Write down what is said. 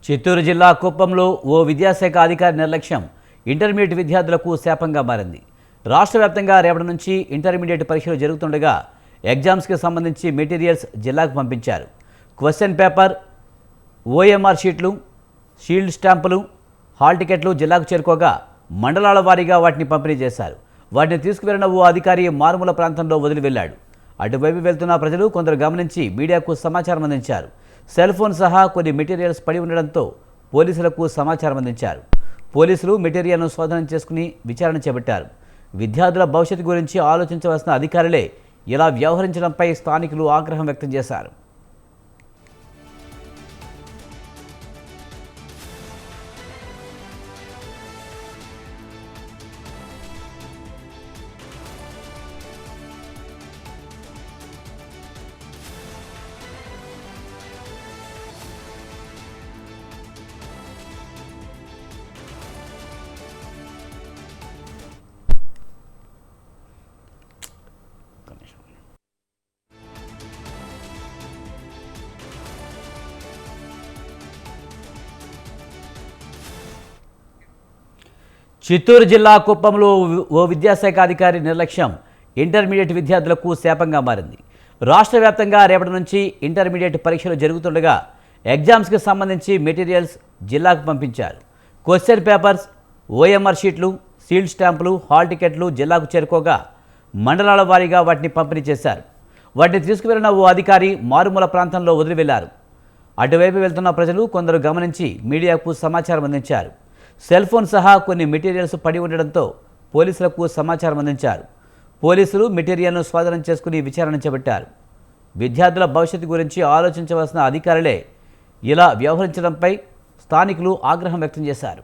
చిత్తూరు జిల్లా కుప్పంలో ఓ విద్యాశాఖ అధికారి నిర్లక్ష్యం ఇంటర్మీడియట్ విద్యార్థులకు శాపంగా మారింది. రాష్ట్ర వ్యాప్తంగా రేపటి నుంచి ఇంటర్మీడియట్ పరీక్షలు జరుగుతుండగా ఎగ్జామ్స్కి సంబంధించి మెటీరియల్స్ జిల్లాకు పంపించారు. క్వశ్చన్ పేపర్, ఓఎంఆర్ షీట్లు, షీల్డ్ స్టాంపులు, హాల్ టికెట్లు జిల్లాకు చేరుకోగా మండలాల వారీగా వాటిని పంపిణీ చేశారు. వాటిని తీసుకువెళ్లిన ఓ అధికారి మారుమూల ప్రాంతంలో వదిలి వెళ్లాడు. అటువైపు వెళ్తున్న ప్రజలు కొందరు గమనించి మీడియాకు సమాచారం అందించారు. సెల్ ఫోన్ సహా కొన్ని మెటీరియల్స్ పడి ఉండడంతో పోలీసులకు సమాచారం అందించారు. పోలీసులు మెటీరియల్ను స్వాధీనం చేసుకుని విచారణ చేపట్టారు. విద్యార్థుల భవిష్యత్తు గురించి ఆలోచించవలసిన అధికారులే ఇలా వ్యవహరించడంపై స్థానికులు ఆగ్రహం వ్యక్తం చేశారు. చిత్తూరు జిల్లా కుప్పంలో ఓ విద్యాశాఖ అధికారి నిర్లక్ష్యం ఇంటర్మీడియట్ విద్యార్థులకు శాపంగా మారింది. రాష్ట్ర వ్యాప్తంగా రేపటి నుంచి ఇంటర్మీడియట్ పరీక్షలు జరుగుతుండగా ఎగ్జామ్స్కి సంబంధించి మెటీరియల్స్ జిల్లాకు పంపించారు. క్వశ్చన్ పేపర్స్, ఓఎంఆర్ షీట్లు, సీల్డ్ స్టాంపులు, హాల్ టికెట్లు జిల్లాకు చేరుకోగా మండలాల వారీగా వాటిని పంపిణీ చేశారు. వాటిని తీసుకువెళ్లిన ఓ అధికారి మారుమూల ప్రాంతంలో వదిలి వెళ్లారు. అటువైపు వెళ్తున్న ప్రజలు కొందరు గమనించి మీడియాకు సమాచారం అందించారు. సెల్ ఫోన్ సహా కొన్ని మెటీరియల్స్ పడి ఉండడంతో పోలీసులకు సమాచారం అందించారు. పోలీసులు మెటీరియల్ను స్వాధీనం చేసుకుని విచారణ చేపట్టారు. విద్యార్థుల భవిష్యత్తు గురించి ఆలోచించవలసిన అధికారులే ఇలా వ్యవహరించడంపై స్థానికులు ఆగ్రహం వ్యక్తం చేశారు.